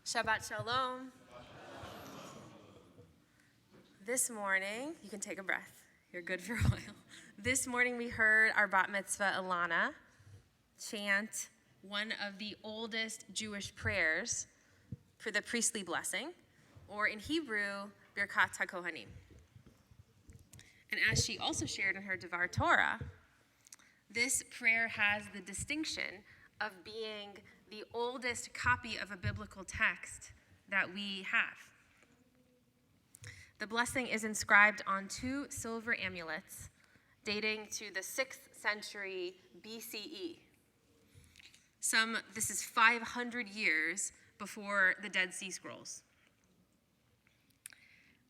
Shabbat Shalom. This morning, you can take a breath. You're good for a while. This morning we heard our bat mitzvah Ilana chant one of the oldest Jewish prayers for the priestly blessing, or in Hebrew, Birkat HaKohanim. And as she also shared in her Devar Torah, this prayer has the distinction of being the oldest copy of a biblical text that we have. The blessing is inscribed on 2 silver amulets dating to the 6th century BCE. This is 500 years before the Dead Sea Scrolls.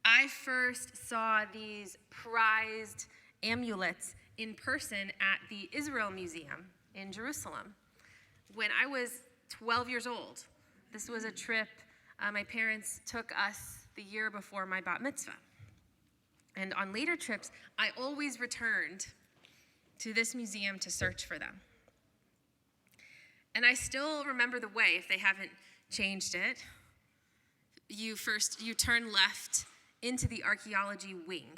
I first saw these prized amulets in person at the Israel Museum in Jerusalem when I was 12 years old. This was a trip my parents took us the year before my bat mitzvah. And on later trips, I always returned to this museum to search for them. And I still remember the way, if they haven't changed it. You turn left into the archaeology wing.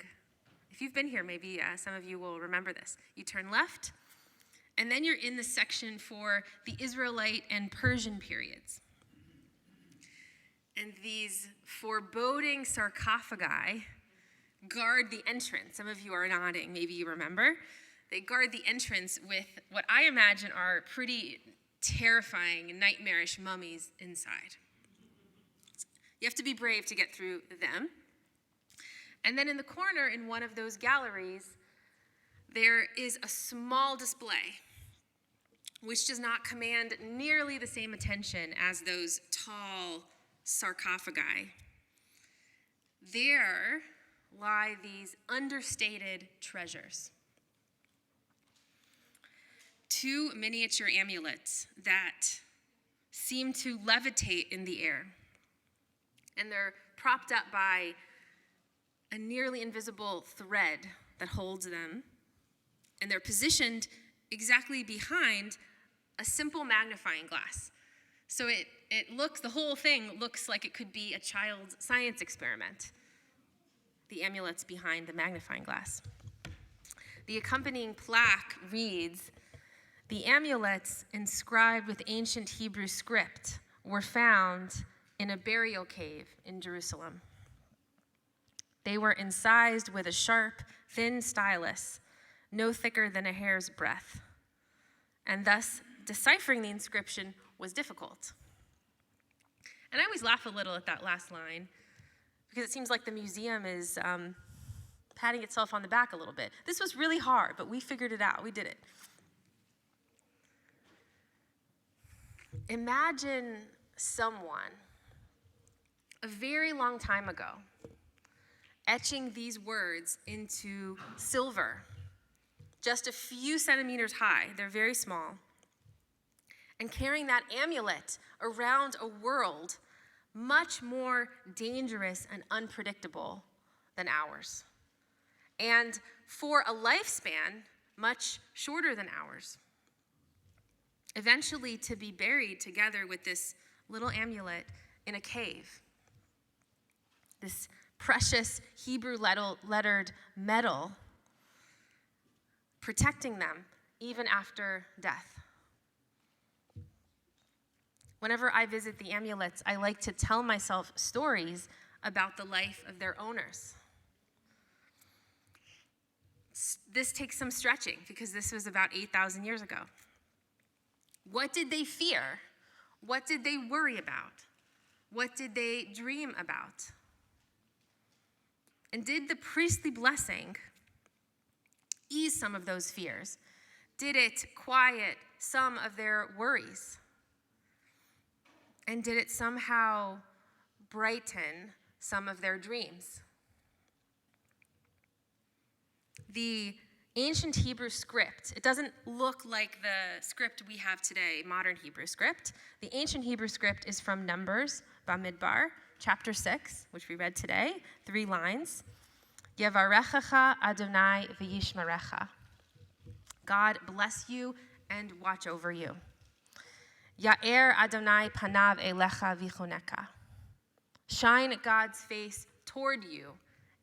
If you've been here, maybe some of you will remember this. You turn left, and then you're in the section for the Israelite and Persian periods. And these foreboding sarcophagi guard the entrance. Some of you are nodding, maybe you remember. They guard the entrance with what I imagine are pretty terrifying, nightmarish mummies inside. You have to be brave to get through them. And then in the corner, in one of those galleries, there is a small display which does not command nearly the same attention as those tall sarcophagi. There lie these understated treasures. 2 miniature amulets that seem to levitate in the air. And they're propped up by a nearly invisible thread that holds them. And they're positioned exactly behind a simple magnifying glass. So the whole thing looks like it could be a child's science experiment. The amulet's behind the magnifying glass. The accompanying plaque reads, "The amulets inscribed with ancient Hebrew script were found in a burial cave in Jerusalem. They were incised with a sharp, thin stylus, no thicker than a hair's breadth, and thus deciphering the inscription was difficult." And I always laugh a little at that last line because it seems like the museum is patting itself on the back a little bit. This was really hard, but we figured it out. We did it. Imagine someone a very long time ago etching these words into silver, just a few centimeters high. They're very small. And carrying that amulet around a world much more dangerous and unpredictable than ours. And for a lifespan much shorter than ours. Eventually to be buried together with this little amulet in a cave. This precious Hebrew lettered metal protecting them even after death. Whenever I visit the amulets, I like to tell myself stories about the life of their owners. This takes some stretching because this was about 8,000 years ago. What did they fear? What did they worry about? What did they dream about? And did the priestly blessing ease some of those fears? Did it quiet some of their worries? And did it somehow brighten some of their dreams? The ancient Hebrew script, it doesn't look like the script we have today, modern Hebrew script. The ancient Hebrew script is from Numbers, Bamidbar, chapter 6, which we read today, 3 lines. Yevarechecha Adonai v'yishmerecha. God bless you and watch over you. Ya'er Adonai panav elecha vichoneka. Shine God's face toward you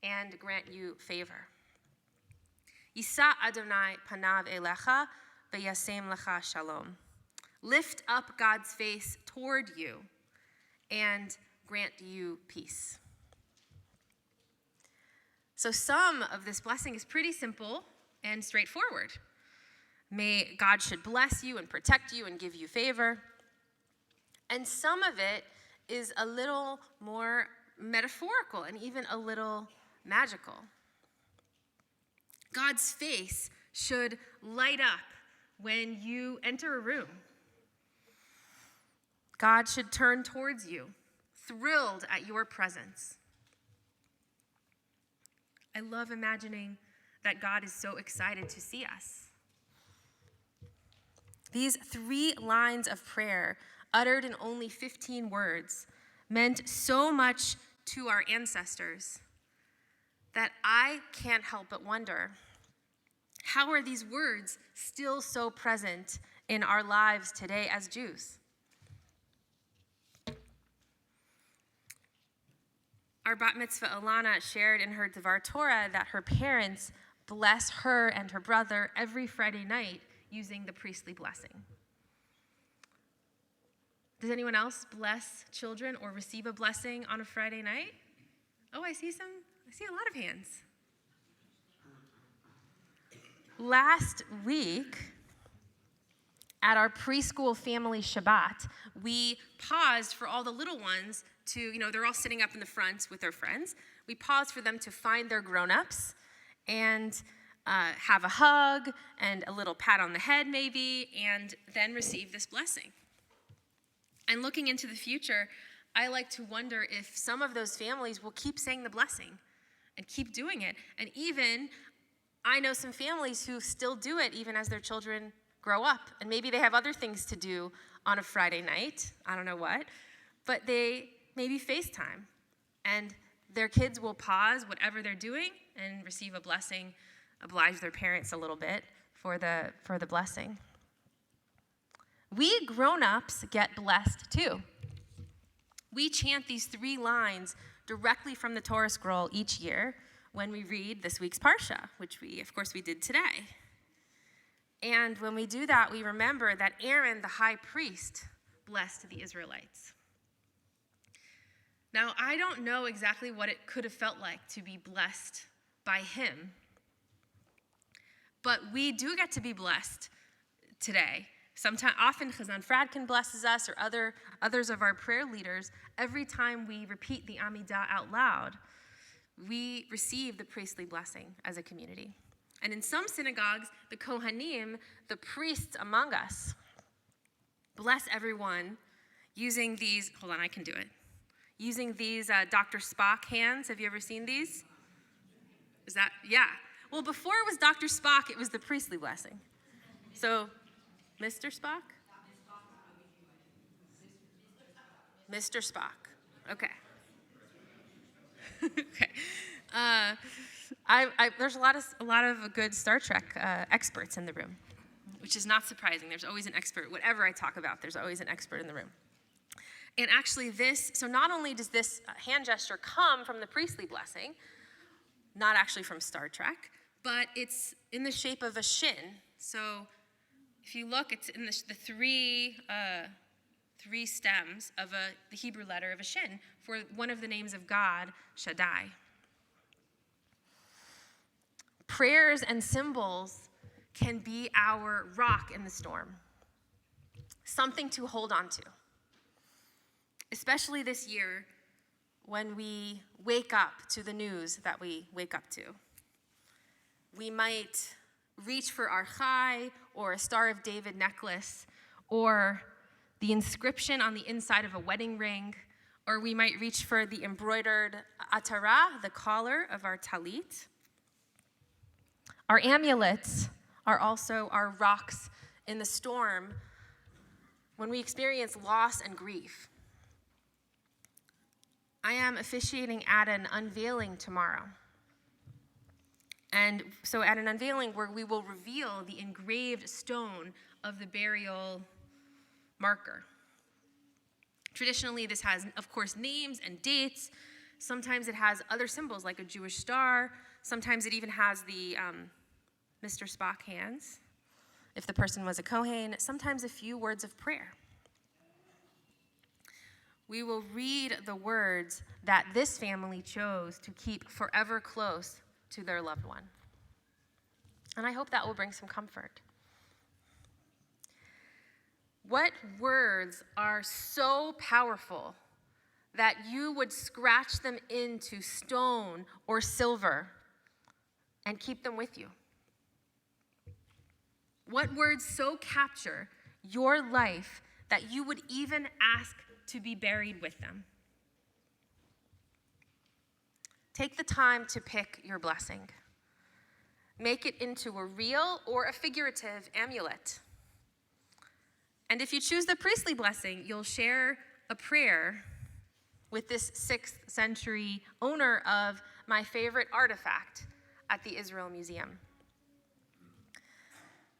and grant you favor. Yisa Adonai panav elecha v'yasem lecha shalom. Lift up God's face toward you and grant you peace. So some of this blessing is pretty simple and straightforward. God should bless you and protect you and give you favor. And some of it is a little more metaphorical and even a little magical. God's face should light up when you enter a room. God should turn towards you, thrilled at your presence. I love imagining that God is so excited to see us. These 3 lines of prayer, uttered in only 15 words, meant so much to our ancestors that I can't help but wonder, how are these words still so present in our lives today as Jews? Our bat mitzvah Alana shared in her Devar Torah that her parents bless her and her brother every Friday night using the priestly blessing. Does anyone else bless children or receive a blessing on a Friday night? Oh, I see a lot of hands. Last week, at our preschool family Shabbat, we paused for all the little ones to, they're all sitting up in the front with their friends. We paused for them to find their grown-ups and have a hug and a little pat on the head maybe, and then receive this blessing. And looking into the future, I like to wonder if some of those families will keep saying the blessing and keep doing it. And even, I know some families who still do it even as their children grow up. And maybe they have other things to do on a Friday night, I don't know what, but they maybe FaceTime. And their kids will pause whatever they're doing and receive a blessing, oblige their parents a little bit for the blessing. We grown-ups get blessed too. We chant these 3 lines directly from the Torah scroll each year when we read this week's Parsha, which we did today. And when we do that, we remember that Aaron, the high priest, blessed the Israelites. Now, I don't know exactly what it could have felt like to be blessed by him, but we do get to be blessed today. Often Chazan Fradkin blesses us, or others of our prayer leaders. Every time we repeat the Amidah out loud, we receive the priestly blessing as a community. And in some synagogues, the Kohanim, the priests among us, bless everyone using these, using these Dr. Spock hands. Have you ever seen these? Yeah. Well, before it was Dr. Spock, it was the priestly blessing. So, Mr. Spock? Mr. Spock. Okay. Okay. There's a lot of good Star Trek experts in the room, which is not surprising. There's always an expert. Whatever I talk about, there's always an expert in the room. And actually so not only does this hand gesture come from the priestly blessing, not actually from Star Trek, but it's in the shape of a shin. So if you look, it's in the 3 stems of the Hebrew letter of a shin for one of the names of God, Shaddai. Prayers and symbols can be our rock in the storm, something to hold on to. Especially this year when we wake up to the news that we wake up to. We might reach for our chai or a Star of David necklace or the inscription on the inside of a wedding ring, or we might reach for the embroidered atara, the collar of our talit. Our amulets are also our rocks in the storm when we experience loss and grief. I am officiating at an unveiling tomorrow. And so at an unveiling where we will reveal the engraved stone of the burial marker. Traditionally, this has, of course, names and dates. Sometimes it has other symbols like a Jewish star. Sometimes it even has the Mr. Spock hands, if the person was a Kohen. Sometimes a few words of prayer. We will read the words that this family chose to keep forever close to their loved one. And I hope that will bring some comfort. What words are so powerful that you would scratch them into stone or silver and keep them with you? What words so capture your life that you would even ask to be buried with them? Take the time to pick your blessing. Make it into a real or a figurative amulet. And if you choose the priestly blessing, you'll share a prayer with this 6th century owner of my favorite artifact at the Israel Museum.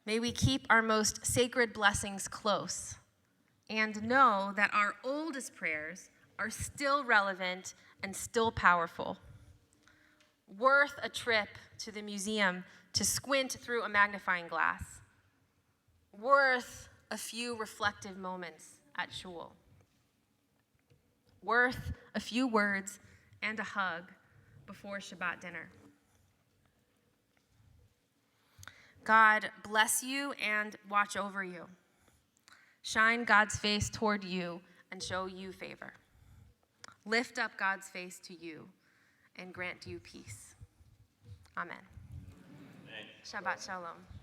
May we keep our most sacred blessings close and know that our oldest prayers are still relevant and still powerful. Worth a trip to the museum to squint through a magnifying glass. Worth a few reflective moments at shul. Worth a few words and a hug before Shabbat dinner. God bless you and watch over you. Shine God's face toward you and show you favor. Lift up God's face to you and grant you peace. Amen. Shabbat shalom.